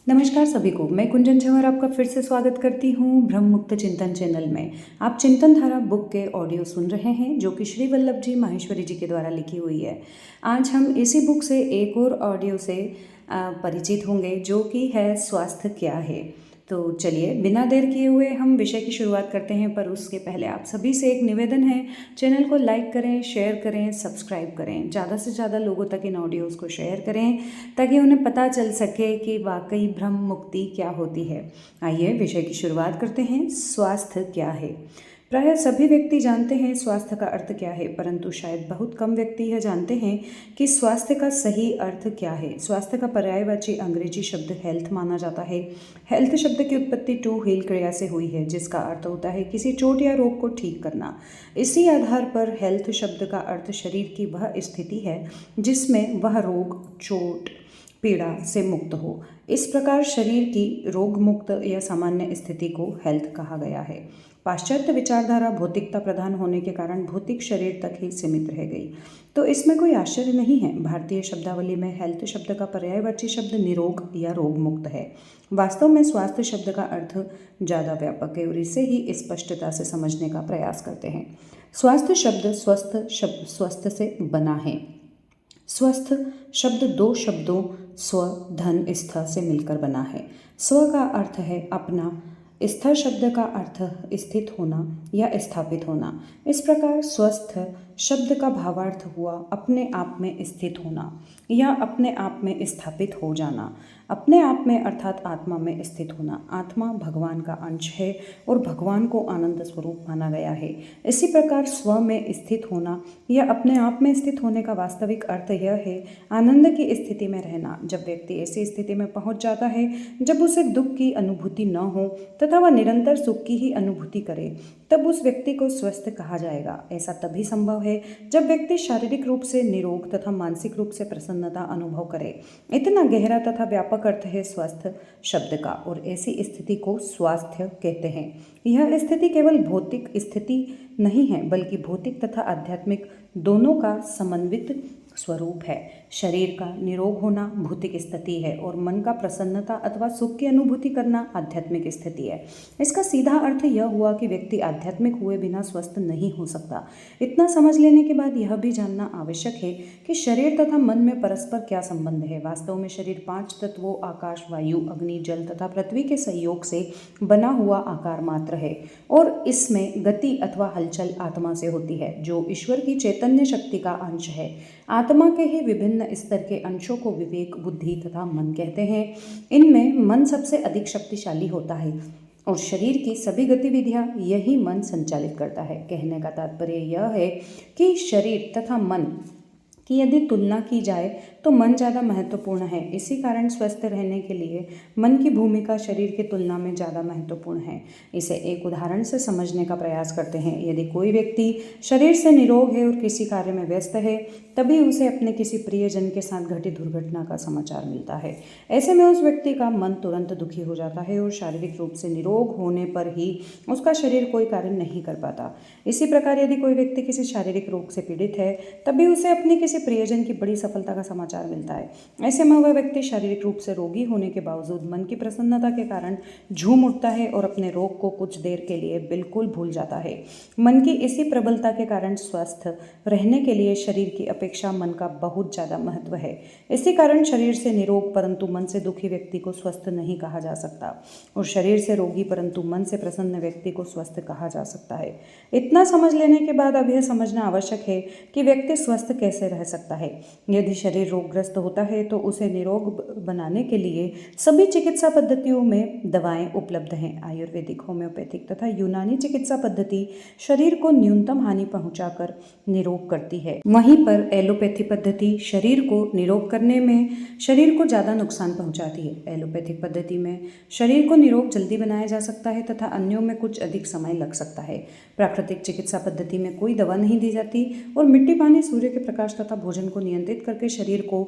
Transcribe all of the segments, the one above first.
नमस्कार सभी को, मैं कुंजन झंवर आपका फिर से स्वागत करती हूँ ब्रह्म मुक्त चिंतन चैनल में। आप चिंतन धारा बुक के ऑडियो सुन रहे हैं जो कि श्री वल्लभ जी माहेश्वरी जी के द्वारा लिखी हुई है। आज हम इसी बुक से एक और ऑडियो से परिचित होंगे जो कि है स्वास्थ्य क्या है। तो चलिए बिना देर किए हुए हम विषय की शुरुआत करते हैं, पर उसके पहले आप सभी से एक निवेदन है, चैनल को लाइक करें, शेयर करें, सब्सक्राइब करें, ज़्यादा से ज़्यादा लोगों तक इन ऑडियोज़ को शेयर करें ताकि उन्हें पता चल सके कि वाकई ब्रह्म मुक्ति क्या होती है। आइए विषय की शुरुआत करते हैं। स्वास्थ्य क्या है। प्रायः सभी व्यक्ति जानते हैं स्वास्थ्य का अर्थ क्या है, परंतु शायद बहुत कम व्यक्ति यह जानते हैं कि स्वास्थ्य का सही अर्थ क्या है। स्वास्थ्य का पर्यायवाची अंग्रेजी शब्द हेल्थ माना जाता है। हेल्थ शब्द की उत्पत्ति टू हील क्रिया से हुई है, जिसका अर्थ होता है किसी चोट या रोग को ठीक करना। इसी आधार पर हेल्थ शब्द का अर्थ शरीर की वह स्थिति है जिसमें वह रोग, चोट, पीड़ा से मुक्त हो। इस प्रकार शरीर की रोग मुक्त या सामान्य स्थिति को हेल्थ कहा गया है। पाश्चात्य विचारधारा भौतिकता प्रधान होने के कारण भौतिक शरीर तक ही सीमित रह गई, तो इसमें कोई आश्चर्य नहीं है। भारतीय शब्दावली में हेल्थ शब्द का पर्यायवाची शब्द निरोग या रोग मुक्त है। वास्तव में स्वास्थ्य शब्द का अर्थ ज़्यादा व्यापक है और इसे ही स्पष्टता से समझने का प्रयास करते हैं। स्वास्थ्य शब्द स्वस्थ से बना है। स्वस्थ शब्द दो शब्दों स्व, धन, स्थ से मिलकर बना है। स्व का अर्थ है अपना, स्थ शब्द का अर्थ स्थित होना या स्थापित होना। इस प्रकार स्वस्थ शब्द का भावार्थ हुआ अपने आप में स्थित होना या अपने आप में स्थापित हो जाना। अपने आप में अर्थात आत्मा में स्थित होना। आत्मा भगवान का अंश है और भगवान को आनंद स्वरूप माना गया है। इसी प्रकार स्व में स्थित होना या अपने आप में स्थित होने का वास्तविक अर्थ यह है आनंद की स्थिति में रहना। जब व्यक्ति ऐसी स्थिति में पहुंच जाता है जब उसे दुख की अनुभूति न हो तथा वह निरंतर सुख की ही अनुभूति करे, तब उस व्यक्ति को स्वस्थ कहा जाएगा। ऐसा तभी संभव है जब व्यक्ति शारीरिक रूप से निरोग तथा मानसिक रूप से प्रसन्नता अनुभव करे। इतना गहरा तथा व्यापक अर्थ है स्वस्थ शब्द का और ऐसी स्थिति को स्वास्थ्य कहते हैं। यह स्थिति केवल भौतिक स्थिति नहीं है बल्कि भौतिक तथा आध्यात्मिक दोनों का समन्वित स्वरूप है। शरीर का निरोग होना भौतिक स्थिति है और मन का प्रसन्नता अथवा सुख की अनुभूति करना आध्यात्मिक स्थिति है। इसका सीधा अर्थ यह हुआ कि व्यक्ति आध्यात्मिक हुए बिना स्वस्थ नहीं हो सकता। इतना समझ लेने के बाद यह भी जानना आवश्यक है कि शरीर तथा मन में परस्पर क्या संबंध है। वास्तव में शरीर 5 तत्वों आकाश, वायु, अग्नि, जल तथा पृथ्वी के सहयोग से बना हुआ आकार मात्र है और इसमें गति अथवा हलचल आत्मा से होती है जो ईश्वर की चैतन्य शक्ति का अंश है। आत्मा के ही विभिन्न स्तर के अंशों को विवेक, बुद्धि तथा मन कहते हैं। इनमें मन सबसे अधिक शक्तिशाली होता है और शरीर की सभी गतिविधियां यही मन संचालित करता है। कहने का तात्पर्य यह है कि शरीर तथा मन कि यदि तुलना की जाए तो मन ज़्यादा महत्वपूर्ण है। इसी कारण स्वस्थ रहने के लिए मन की भूमिका शरीर की तुलना में ज़्यादा महत्वपूर्ण है। इसे एक उदाहरण से समझने का प्रयास करते हैं। यदि कोई व्यक्ति शरीर से निरोग है और किसी कार्य में व्यस्त है, तभी उसे अपने किसी प्रियजन के साथ घटित दुर्घटना का समाचार मिलता है। ऐसे में उस व्यक्ति का मन तुरंत दुखी हो जाता है और शारीरिक रूप से निरोग होने पर ही उसका शरीर कोई कार्य नहीं कर पाता। इसी प्रकार यदि कोई व्यक्ति किसी शारीरिक रोग से पीड़ित है, तभी उसे अपने किसी प्रियजन की बड़ी सफलता का समाचार मिलता है। ऐसे में वह व्यक्ति शारीरिक रूप से रोगी होने के बावजूद मन की प्रसन्नता के कारण झूम उठता है और अपने रोग को कुछ देर के लिए बिल्कुल भूल जाता है। मन की इसी प्रबलता के कारण स्वस्थ रहने के लिए शरीर की अपेक्षा मन का बहुत ज़्यादा महत्व है। इसी कारण शरीर से निरोग परंतु मन से दुखी व्यक्ति को स्वस्थ नहीं कहा जा सकता और शरीर से रोगी परंतु मन से प्रसन्न व्यक्ति को स्वस्थ कहा जा सकता है। इतना समझ लेने के बाद अब यह समझना आवश्यक है कि व्यक्ति स्वस्थ कैसे रह सकता है। यदि शरीर रोगग्रस्त होता है तो उसे निरोग बनाने के लिए सभी चिकित्सा पद्धतियों में दवाएं उपलब्ध हैं। आयुर्वेदिक, होम्योपैथिक तथा यूनानी चिकित्सा पद्धति शरीर को न्यूनतम हानि पहुंचाकर निरोग करती है। वहीं पर एलोपैथी पद्धति शरीर को निरोग करने में शरीर को ज़्यादा नुकसान पहुंचाती है। एलोपैथिक पद्धति में शरीर को निरोग जल्दी बनाया जा सकता है तथा अन्यों में कुछ अधिक समय लग सकता है। प्राकृतिक चिकित्सा पद्धति में कोई दवा नहीं दी जाती और मिट्टी, पानी, सूर्य के प्रकाश तथा भोजन को नियंत्रित करके शरीर को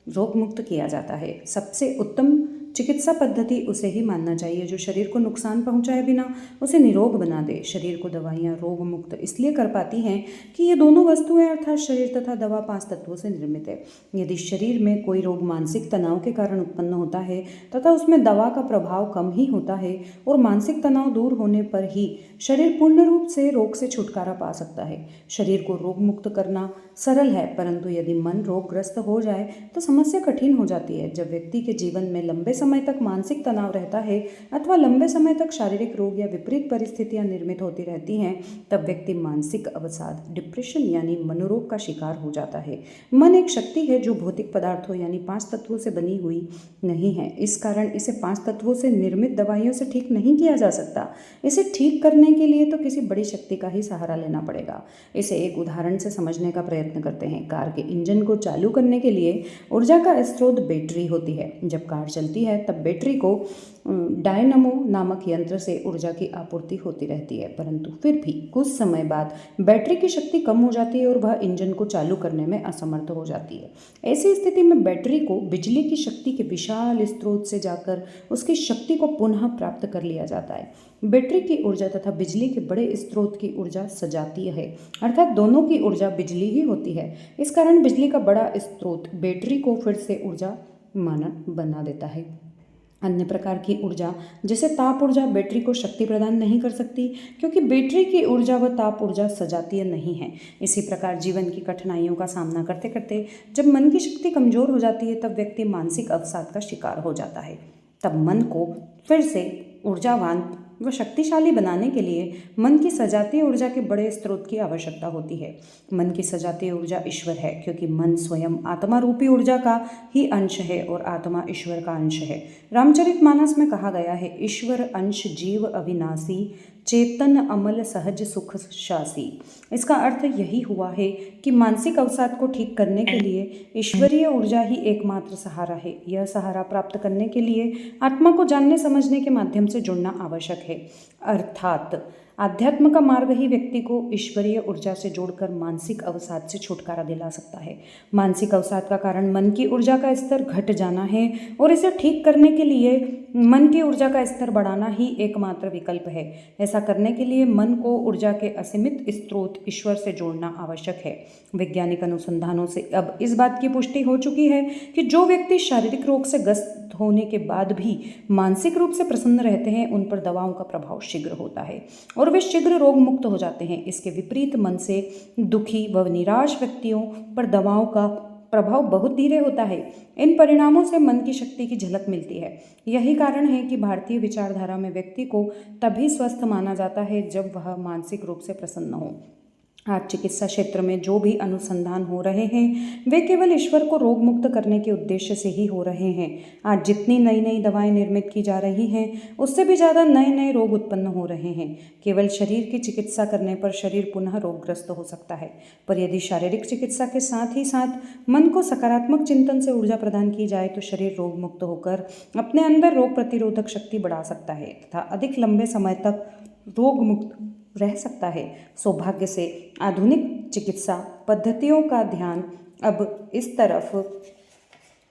रोग मुक्त किया जाता है। सबसे उत्तम चिकित्सा पद्धति उसे ही मानना चाहिए जो शरीर को नुकसान पहुंचाए बिना उसे निरोग बना दे। शरीर को दवाइयाँ रोग मुक्त इसलिए कर पाती हैं कि ये दोनों वस्तुएं अर्थात शरीर तथा दवा 5 तत्वों से निर्मित है। यदि शरीर में कोई रोग मानसिक तनाव के कारण उत्पन्न होता है तथा उसमें दवा का प्रभाव कम ही होता है और मानसिक तनाव दूर होने पर ही शरीर पूर्ण रूप से रोग से छुटकारा पा सकता है। शरीर को रोग मुक्त करना सरल है, परंतु यदि मन रोगग्रस्त हो जाए तो समस्या कठिन हो जाती है। जब व्यक्ति के जीवन में लंबे समय तक मानसिक तनाव रहता है अथवा लंबे समय तक शारीरिक रोग या विपरीत परिस्थितियां निर्मित होती रहती हैं, तब व्यक्ति मानसिक अवसाद डिप्रेशन यानी मनोरोग का शिकार हो जाता है। मन एक शक्ति है जो भौतिक पदार्थों यानी 5 तत्वों से बनी हुई नहीं है। इस कारण इसे 5 तत्वों से निर्मित दवाइयों से ठीक नहीं किया जा सकता। इसे ठीक करने के लिए तो किसी बड़ी शक्ति का ही सहारा लेना पड़ेगा। इसे एक उदाहरण से समझने का प्रयत्न करते हैं। कार के इंजन को चालू करने के लिए ऊर्जा का स्रोत बैटरी होती है। जब कार चलती है तब बैटरी को डायनामो नामक यंत्र से ऊर्जा की आपूर्ति होती रहती है, परंतु फिर भी कुछ समय बाद बैटरी की शक्ति कम हो जाती है और वह इंजन को चालू करने में असमर्थ हो जाती है। ऐसी स्थिति में बैटरी को बिजली की शक्ति के विशाल स्रोत से जाकर उसकी शक्ति को पुनः प्राप्त कर लिया जाता है। बैटरी की ऊर्जा तथा बिजली के बड़े स्रोत की ऊर्जा सजातीय है, अर्थात दोनों की ऊर्जा बिजली ही होती है। इस कारण बिजली का बड़ा स्रोत बैटरी को फिर से ऊर्जा मानक बना देता है। अन्य प्रकार की ऊर्जा जैसे ताप ऊर्जा बैटरी को शक्ति प्रदान नहीं कर सकती, क्योंकि बैटरी की ऊर्जा व ताप ऊर्जा सजातीय नहीं है। इसी प्रकार जीवन की कठिनाइयों का सामना करते करते जब मन की शक्ति कमजोर हो जाती है तब व्यक्ति मानसिक अवसाद का शिकार हो जाता है। तब मन को फिर से ऊर्जावान व शक्तिशाली बनाने के लिए मन की सजातीय ऊर्जा के बड़े स्रोत की आवश्यकता होती है। मन की सजातीय ऊर्जा ईश्वर है, क्योंकि मन स्वयं आत्मा रूपी ऊर्जा का ही अंश है और आत्मा ईश्वर का अंश है। रामचरितमानस में कहा गया है, ईश्वर अंश जीव अविनाशी, चेतन अमल सहज सुख शासी। इसका अर्थ यही हुआ है कि मानसिक अवसाद को ठीक करने के लिए ईश्वरीय ऊर्जा ही एकमात्र सहारा है। यह सहारा प्राप्त करने के लिए आत्मा को जानने समझने के माध्यम से जुड़ना आवश्यक है, अर्थात आध्यात्म का मार्ग ही व्यक्ति को ईश्वरीय ऊर्जा से जोड़कर मानसिक अवसाद से छुटकारा दिला सकता है। मानसिक अवसाद का कारण मन की ऊर्जा का स्तर घट जाना है और इसे ठीक करने के लिए मन की ऊर्जा का स्तर बढ़ाना ही एकमात्र विकल्प है। ऐसा करने के लिए मन को ऊर्जा के असीमित स्रोत ईश्वर से जोड़ना आवश्यक है। वैज्ञानिक अनुसंधानों से अब इस बात की पुष्टि हो चुकी है कि जो व्यक्ति शारीरिक रोग से ग्रस्त होने के बाद भी मानसिक रूप से प्रसन्न रहते हैं उन पर दवाओं का प्रभाव शीघ्र होता है और वे शीघ्र रोग मुक्त हो जाते हैं। इसके विपरीत मन से दुखी व निराश व्यक्तियों पर दवाओं का प्रभाव बहुत धीरे होता है। इन परिणामों से मन की शक्ति की झलक मिलती है। यही कारण है कि भारतीय विचारधारा में व्यक्ति को तभी स्वस्थ माना जाता है जब वह मानसिक रूप से प्रसन्न हो। आज चिकित्सा क्षेत्र में जो भी अनुसंधान हो रहे हैं वे केवल ईश्वर को रोग मुक्त करने के उद्देश्य से ही हो रहे हैं। आज जितनी नई नई दवाएं निर्मित की जा रही हैं उससे भी ज़्यादा नए नए रोग उत्पन्न हो रहे हैं। केवल शरीर की चिकित्सा करने पर शरीर पुनः रोगग्रस्त हो सकता है, पर यदि शारीरिक चिकित्सा के साथ ही साथ मन को सकारात्मक चिंतन से ऊर्जा प्रदान की जाए तो शरीर रोग मुक्त होकर अपने अंदर रोग प्रतिरोधक शक्ति बढ़ा सकता है तथा अधिक लंबे समय तक रोग मुक्त रह सकता है। सौभाग्य से आधुनिक चिकित्सा पद्धतियों का ध्यान अब इस तरफ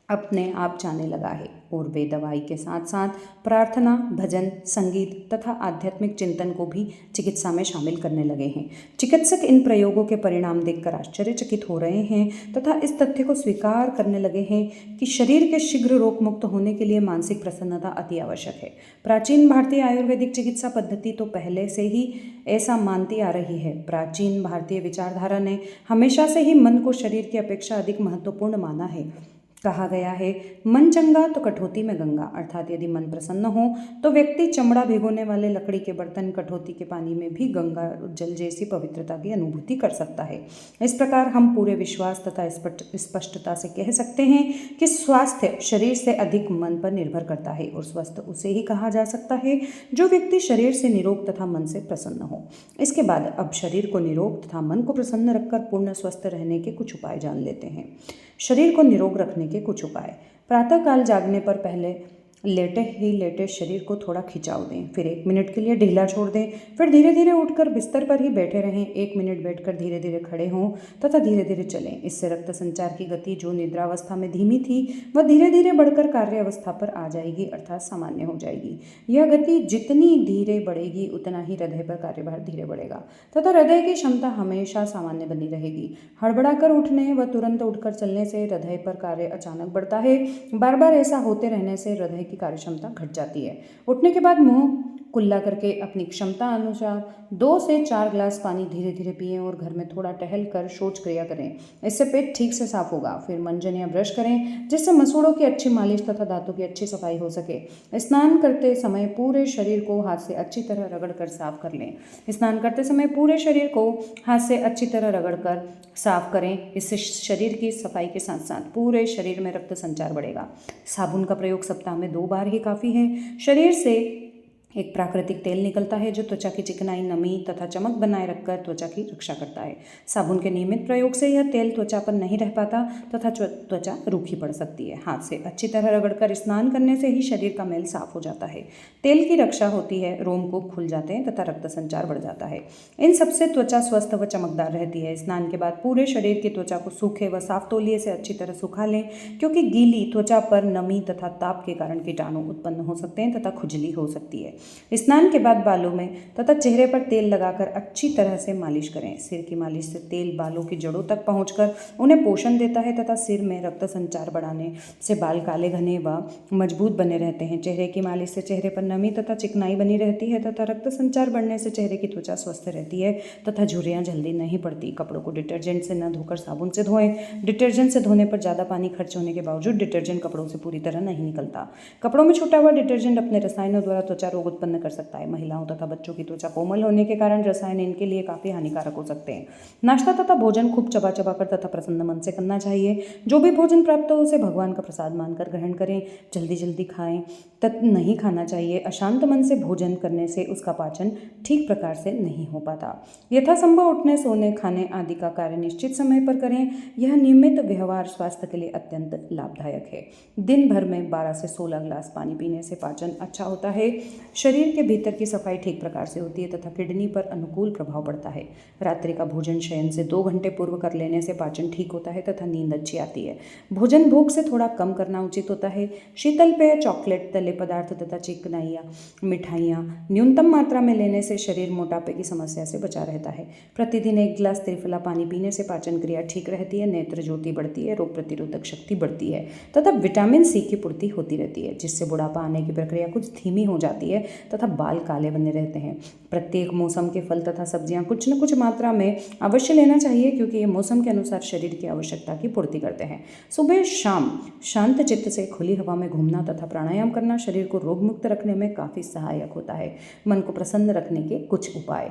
अपने आप जाने लगा है और वे दवाई के साथ साथ प्रार्थना, भजन, संगीत तथा आध्यात्मिक चिंतन को भी चिकित्सा में शामिल करने लगे हैं। चिकित्सक इन प्रयोगों के परिणाम देखकर आश्चर्यचकित हो रहे हैं तथा इस तथ्य को स्वीकार करने लगे हैं कि शरीर के शीघ्र रोग मुक्त होने के लिए मानसिक प्रसन्नता अति आवश्यक है। प्राचीन भारतीय आयुर्वेदिक चिकित्सा पद्धति तो पहले से ही ऐसा मानती आ रही है। प्राचीन भारतीय विचारधारा ने हमेशा से ही मन को शरीर की अपेक्षा अधिक महत्वपूर्ण माना है। कहा गया है, मन चंगा तो कठौती में गंगा, अर्थात यदि मन प्रसन्न हो तो व्यक्ति चमड़ा भिगोने वाले लकड़ी के बर्तन, कठौती के पानी में भी गंगा जल जैसी पवित्रता की अनुभूति कर सकता है। इस प्रकार हम पूरे विश्वास तथा स्पष्टता से कह सकते हैं कि स्वास्थ्य शरीर से अधिक मन पर निर्भर करता है और स्वस्थ उसे ही कहा जा सकता है जो व्यक्ति शरीर से निरोग तथा मन से प्रसन्न हो। इसके बाद अब शरीर को निरोग तथा मन को प्रसन्न रखकर पूर्ण स्वस्थ रहने के कुछ उपाय जान लेते हैं। शरीर को निरोग रखने के कुछ उपाय। प्रातःकाल जागने पर पहले लेटे ही लेटे शरीर को थोड़ा खिंचाव दें, फिर 1 मिनट के लिए ढीला छोड़ दें, फिर धीरे धीरे उठकर बिस्तर पर ही बैठे रहें। 1 मिनट बैठकर धीरे धीरे खड़े हों तथा धीरे धीरे चलें। इससे रक्त संचार की गति जो निद्रावस्था में धीमी थी वह धीरे धीरे बढ़कर कार्य अवस्था पर आ जाएगी, अर्थात सामान्य हो जाएगी। यह गति जितनी धीरे बढ़ेगी उतना ही हृदय पर कार्यभार धीरे बढ़ेगा तथा हृदय की क्षमता हमेशा सामान्य बनी रहेगी। हड़बड़ाकर उठने व तुरंत उठकर चलने से हृदय पर कार्य अचानक बढ़ता है। बार बार ऐसा होते रहने से हृदय की कार्य क्षमता घट जाती है। उठने के बाद मुंह कुल्ला करके अपनी क्षमता अनुसार 2 से 4 ग्लास पानी धीरे धीरे पिएं और घर में थोड़ा टहल कर शौच क्रिया करें। इससे पेट ठीक से साफ होगा। फिर मंजन या ब्रश करें जिससे मसूड़ों की अच्छी मालिश तथा दांतों की अच्छी सफाई हो सके। स्नान करते समय पूरे शरीर को हाथ से अच्छी तरह रगड़ कर साफ कर लें। स्नान करते समय पूरे शरीर को हाथ से अच्छी तरह रगड़ कर साफ करें। इससे शरीर की सफाई के साथ साथ पूरे शरीर में रक्त संचार बढ़ेगा। साबुन का प्रयोग सप्ताह में 2 बार ही काफ़ी है। शरीर से एक प्राकृतिक तेल निकलता है जो त्वचा की चिकनाई, नमी तथा चमक बनाए रखकर त्वचा की रक्षा करता है। साबुन के नियमित प्रयोग से यह तेल त्वचा पर नहीं रह पाता तथा त्वचा रूखी पड़ सकती है। हाथ से अच्छी तरह रगड़कर स्नान करने से ही शरीर का मैल साफ हो जाता है, तेल की रक्षा होती है, रोमकूप खुल जाते हैं तथा रक्त संचार बढ़ जाता है। इन सबसे त्वचा स्वस्थ व चमकदार रहती है। स्नान के बाद पूरे शरीर की त्वचा को सूखे व साफ तौलिए से अच्छी तरह सुखा लें, क्योंकि गीली त्वचा पर नमी तथा ताप के कारण कीटाणु उत्पन्न हो सकते हैं तथा खुजली हो सकती है। स्नान के बाद बालों में तथा चेहरे पर तेल लगाकर अच्छी तरह से मालिश करें। सिर की मालिश से तेल बालों की जड़ों तक पहुंचकर उन्हें पोषण देता है तथा सिर में रक्त संचार बढ़ाने से बाल काले, घने व मजबूत बने रहते हैं। चेहरे की मालिश से चेहरे पर नमी तथा चिकनाई बनी रहती है तथा रक्त संचार बढ़ने से चेहरे की त्वचा स्वस्थ रहती है तथा झुर्रियाँ जल्दी नहीं पड़ती। कपड़ों को डिटर्जेंट से न धोकर साबुन से धोएं। डिटर्जेंट से धोने पर ज़्यादा पानी खर्च होने के बावजूद डिटर्जेंट कपड़ों से पूरी तरह नहीं निकलता। कपड़ों में छूटा हुआ डिटर्जेंट अपने रसायनों द्वारा त्वचा रोग उत्पन्न कर सकता है। महिलाओं तथा बच्चों की त्वचा कोमल होने के कारण रसायन इनके लिए काफ़ी हानिकारक हो सकते हैं। नाश्ता तथा भोजन खूब चबा चबा कर तथा प्रसन्न मन से करना चाहिए। जो भी भोजन प्राप्त हो उसे भगवान का प्रसाद मानकर ग्रहण करें। जल्दी जल्दी खाएं नहीं खाना चाहिए। अशांत मन से भोजन करने से उसका पाचन ठीक प्रकार से नहीं हो पाता। यथासंभव उठने, सोने, खाने आदि का कार्य निश्चित समय पर करें। यह नियमित व्यवहार स्वास्थ्य के लिए अत्यंत लाभदायक है। दिन भर में 12 से 16 ग्लास पानी पीने से पाचन अच्छा होता है। शरीर के भीतर की सफाई ठीक प्रकार से होती है तथा किडनी पर अनुकूल प्रभाव पड़ता है। रात्रि का भोजन शयन से 2 घंटे पूर्व कर लेने से पाचन ठीक होता है तथा नींद अच्छी आती है। भोजन भूख से थोड़ा कम करना उचित होता है। शीतल पेय, चॉकलेट, तले पदार्थ तथा चिकनाइयाँ, मिठाइयाँ न्यूनतम मात्रा में लेने से शरीर मोटापे की समस्या से बचा रहता है। प्रतिदिन 1 गिलास त्रिफला पानी पीने से पाचन क्रिया ठीक रहती है, नेत्र ज्योति बढ़ती है, रोग प्रतिरोधक शक्ति बढ़ती है तथा विटामिन सी की पूर्ति होती रहती है, जिससे बुढ़ापा आने की प्रक्रिया कुछ धीमी हो जाती है तथा बाल काले बने रहते हैं। प्रत्येक मौसम के फल तथा सब्जियां कुछ न कुछ मात्रा में अवश्य लेना चाहिए, क्योंकि ये मौसम के अनुसार शरीर की आवश्यकता की पूर्ति करते हैं। सुबह शाम शांत चित्त से खुली हवा में घूमना तथा प्राणायाम करना शरीर को रोग मुक्त रखने में काफ़ी सहायक होता है। मन को प्रसन्न रखने के कुछ उपाय।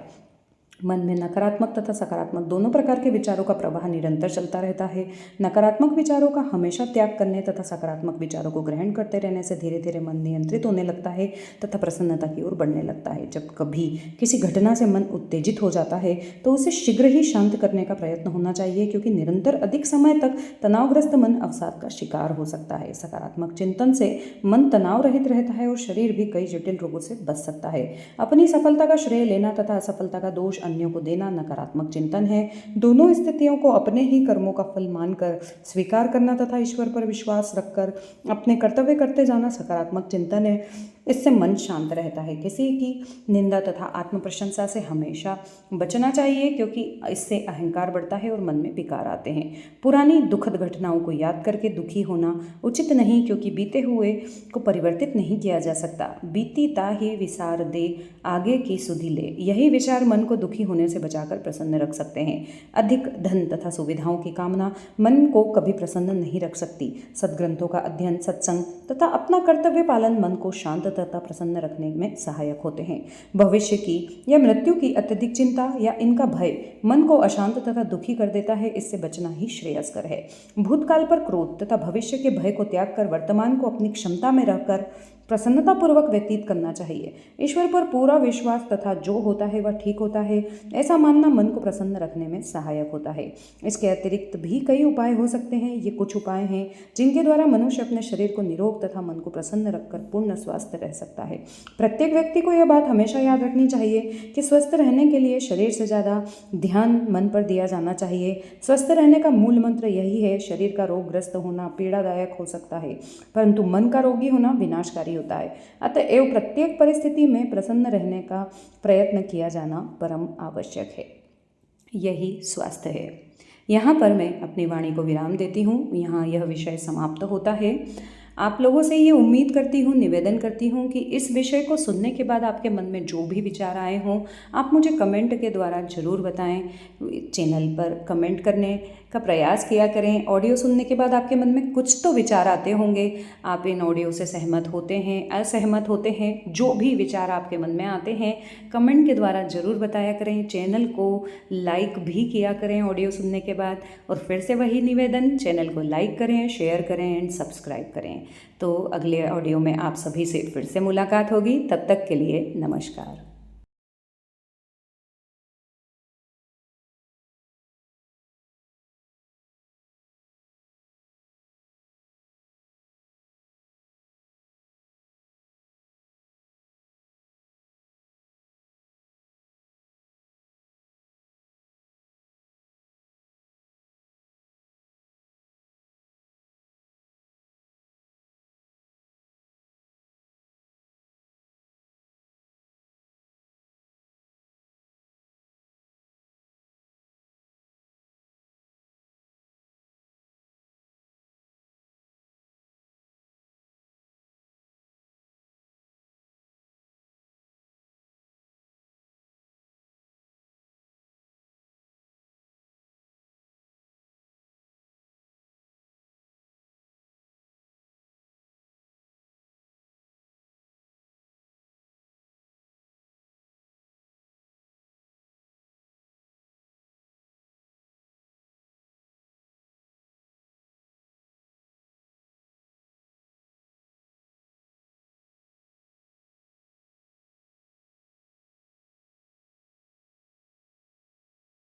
मन में नकारात्मक तथा सकारात्मक दोनों प्रकार के विचारों का प्रवाह निरंतर चलता रहता है। नकारात्मक विचारों का हमेशा त्याग करने तथा सकारात्मक विचारों को ग्रहण करते रहने से धीरे धीरे मन नियंत्रित होने लगता है तथा प्रसन्नता की ओर बढ़ने लगता है। जब कभी किसी घटना से मन उत्तेजित हो जाता है तो उसे शीघ्र ही शांत करने का प्रयत्न होना चाहिए, क्योंकि निरंतर अधिक समय तक तनावग्रस्त मन अवसाद का शिकार हो सकता है। सकारात्मक चिंतन से मन तनाव रहित रहता है और शरीर भी कई जटिल रोगों से बच सकता है। अपनी सफलता का श्रेय लेना तथा असफलता का दोष अन्यों को देना नकारात्मक चिंतन है। दोनों स्थितियों को अपने ही कर्मों का फल मानकर स्वीकार करना तथा ईश्वर पर विश्वास रखकर अपने कर्तव्य करते जाना सकारात्मक चिंतन है। इससे मन शांत रहता है। किसी की निंदा तथा आत्म प्रशंसा से हमेशा बचना चाहिए, क्योंकि इससे अहंकार बढ़ता है और मन में विकार आते हैं। पुरानी दुखद घटनाओं को याद करके दुखी होना उचित नहीं, क्योंकि बीते हुए को परिवर्तित नहीं किया जा सकता। बीती ताहि विसार दे, आगे की सुधि ले। यही विचार मन को दुखी होने से बचाकर प्रसन्न रख सकते हैं। अधिक धन तथा सुविधाओं की कामना मन को कभी प्रसन्न नहीं रख सकती। सद्ग्रंथों का अध्ययन, सत्संग तथा अपना कर्तव्य पालन मन को शांत तथा प्रसन्न रखने में सहायक होते हैं। भविष्य की या मृत्यु की अत्यधिक चिंता या इनका भय मन को अशांत तथा दुखी कर देता है। इससे बचना ही श्रेयस्कर है। भूतकाल पर क्रोध तथा भविष्य के भय को त्याग कर वर्तमान को अपनी क्षमता में रहकर प्रसन्नतापूर्वक व्यतीत करना चाहिए। ईश्वर पर पूरा विश्वास तथा जो होता है वह ठीक होता है, ऐसा मानना मन को प्रसन्न रखने में सहायक होता है। इसके अतिरिक्त भी कई उपाय हो सकते हैं। ये कुछ उपाय हैं जिनके द्वारा मनुष्य अपने शरीर को निरोग तथा मन को प्रसन्न रखकर पूर्ण स्वस्थ रह सकता है। प्रत्येक व्यक्ति को यह बात हमेशा याद रखनी चाहिए कि स्वस्थ रहने के लिए शरीर से ज़्यादा ध्यान मन पर दिया जाना चाहिए। स्वस्थ रहने का मूल मंत्र यही है। शरीर का रोगग्रस्त होना पीड़ादायक हो सकता है, परंतु मन का रोगी होना विनाशकारी होता है। अतएव प्रत्येक परिस्थिति में प्रसन्न रहने का प्रयत्न किया जाना परम आवश्यक है। यही स्वास्थ्य है। यहाँ पर मैं अपनी वाणी को विराम देती हूँ। यहाँ यह विषय समाप्त होता है। आप लोगों से ये उम्मीद करती हूँ, निवेदन करती हूँ कि इस विषय को सुनने के बाद आपके मन में जो भी विचार आए हों आप मुझे कमेंट के द्वारा ज़रूर बताएं। चैनल पर कमेंट करने का प्रयास किया करें। ऑडियो सुनने के बाद आपके मन में कुछ तो विचार आते होंगे। आप इन ऑडियो से सहमत होते हैं, असहमत होते हैं, जो भी विचार आपके मन में आते हैं कमेंट के द्वारा ज़रूर बताया करें। चैनल को लाइक भी किया करें ऑडियो सुनने के बाद। और फिर से वही निवेदन, चैनल को लाइक करें, शेयर करें एंड सब्सक्राइब करें। तो अगले ऑडियो में आप सभी से फिर से मुलाकात होगी। तब तक के लिए नमस्कार।